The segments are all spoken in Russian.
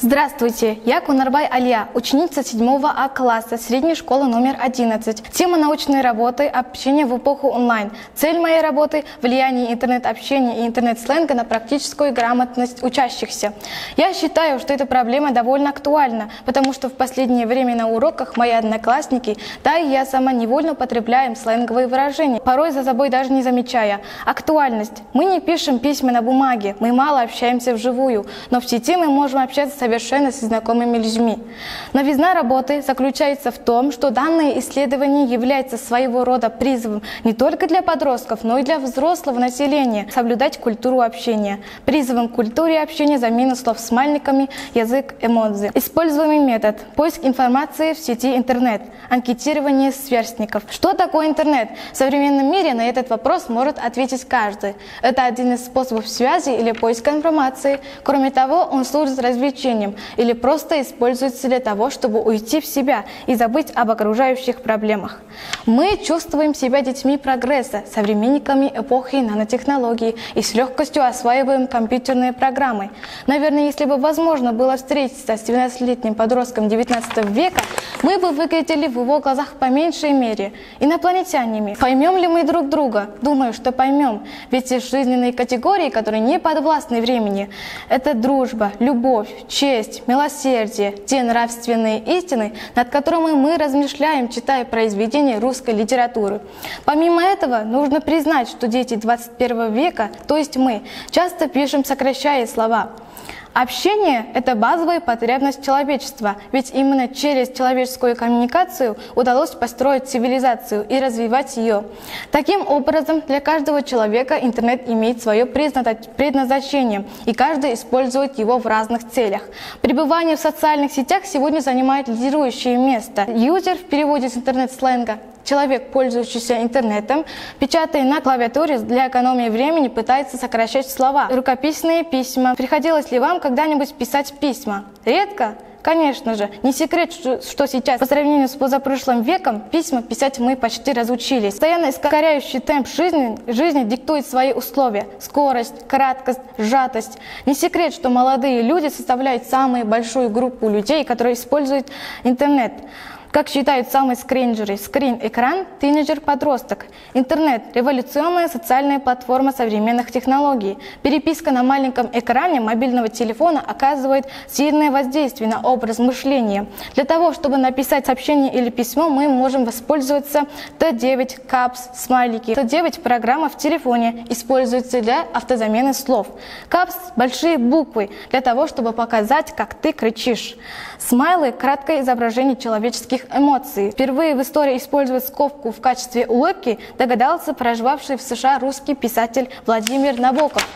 Здравствуйте, я Кунарбай Алия, ученица 7 А класса средней школы номер 11. Тема научной работы – общение в эпоху онлайн. Цель моей работы – влияние интернет-общения и интернет-сленга на практическую грамотность учащихся. Я считаю, что эта проблема довольно актуальна, потому что в последнее время на уроках мои одноклассники, да и я сама невольно употребляем сленговые выражения, порой за собой даже не замечая. Актуальность. Мы не пишем письма на бумаге, мы мало общаемся вживую, но в сети мы можем общаться совершенно с незнакомыми людьми. Новизна работы заключается в том, что данное исследование является своего рода призывом не только для подростков, но и для взрослого населения соблюдать культуру общения. Призывом к культуре общения замена слов смайликами, язык эмодзи. Используемый метод – поиск информации в сети интернет, анкетирование сверстников. Что такое интернет? В современном мире на этот вопрос может ответить каждый. Это один из способов связи или поиска информации. Кроме того, он служит развлечением или просто используется для того, чтобы уйти в себя и забыть об окружающих проблемах. Мы чувствуем себя детьми прогресса, современниками эпохи нанотехнологий и с легкостью осваиваем компьютерные программы. Наверное, если бы возможно было встретиться с 12-летним подростком 19 века, мы бы выглядели в его глазах по меньшей мере инопланетянами. Поймем ли мы друг друга? Думаю, что поймем. Ведь есть жизненные категории, которые не подвластны времени. Это дружба, любовь, честь, милосердие, те нравственные истины, над которыми мы размышляем, читая произведения русской литературы. Помимо этого, нужно признать, что дети 21 века, то есть мы, часто пишем, сокращая слова. Общение – это базовая потребность человечества, ведь именно через человеческую коммуникацию удалось построить цивилизацию и развивать ее. Таким образом, для каждого человека интернет имеет свое предназначение, и каждый использует его в разных целях. Пребывание в социальных сетях сегодня занимает лидирующее место. Юзер в переводе с интернет-сленга – человек, пользующийся интернетом, печатая на клавиатуре для экономии времени, пытается сокращать слова. Рукописные письма. Приходилось ли вам когда-нибудь писать письма? Редко? Конечно же. Не секрет, что сейчас, по сравнению с позапрошлым веком, письма писать мы почти разучились. Постоянно ускоряющий темп жизни диктует свои условия. Скорость, краткость, сжатость. Не секрет, что молодые люди составляют самую большую группу людей, которые используют интернет. Как считают самые скринджеры, скрин-экран – тинейджер-подросток. Интернет – революционная социальная платформа современных технологий. Переписка на маленьком экране мобильного телефона оказывает сильное воздействие на образ мышления. Для того, чтобы написать сообщение или письмо, мы можем воспользоваться Т9, Капс, смайлики. Т9 – программа в телефоне, используется для автозамены слов. Капс – большие буквы, для того, чтобы показать, как ты кричишь. Смайлы – краткое изображение человеческих эмоций. Впервые в истории использовать скобку в качестве улыбки догадался проживавший в США русский писатель Владимир Набоков.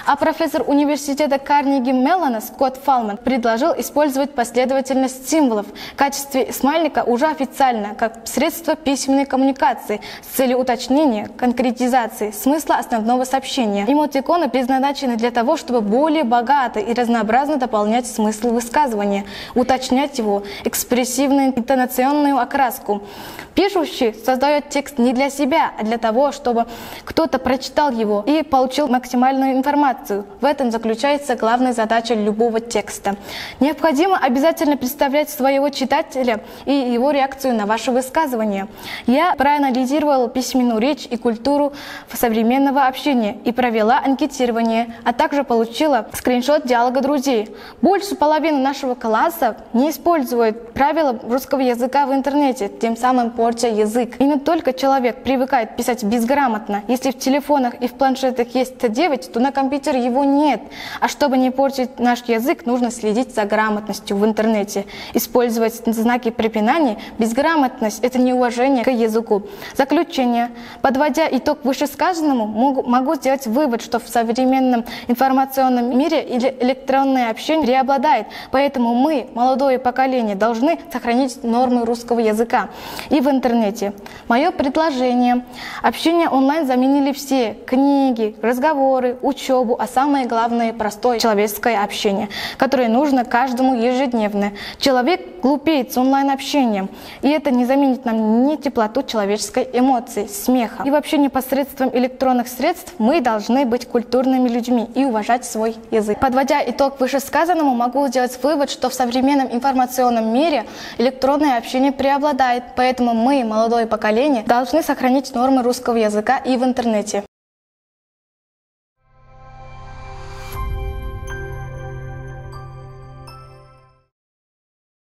А профессор университета Карнеги Меллона Скотт Фалман предложил использовать последовательность символов в качестве смайлика уже официально, как средство письменной коммуникации с целью уточнения, конкретизации смысла основного сообщения. Эмотиконы предназначены для того, чтобы более богато и разнообразно дополнять смысл высказывания, уточнять его экспрессивную интонационную окраску. Пишущий создает текст не для себя, а для того, чтобы кто-то прочитал его и получил максимальную информацию. В этом заключается главная задача любого текста. Необходимо обязательно представлять своего читателя и его реакцию на ваше высказывание. Я проанализировала письменную речь и культуру современного общения и провела анкетирование, а также получила скриншот диалога друзей. Больше половины нашего класса не использует правила русского языка в интернете, тем самым портя язык. И не только человек привыкает писать безграмотно. Если в телефонах и в планшетах есть Т9, то на компьютере его нет. А чтобы не портить наш язык, нужно следить за грамотностью в интернете. Использовать знаки препинания. Безграмотность – это неуважение к языку. Заключение. Подводя итог вышесказанному, могу сделать вывод, что в современном информационном мире электронное общение преобладает. Поэтому мы, молодое поколение, должны сохранить нормы русского языка и в интернете. Мое предложение. Общение онлайн заменили все: книги, разговоры, учебу, учебу, а самое главное – простое человеческое общение, которое нужно каждому ежедневно. Человек глупеет с онлайн-общением, и это не заменит нам ни теплоту человеческой эмоции, смеха. И вообще непосредством электронных средств мы должны быть культурными людьми и уважать свой язык. Подводя итог вышесказанному, могу сделать вывод, что в современном информационном мире электронное общение преобладает, поэтому мы, молодое поколение, должны сохранить нормы русского языка и в интернете.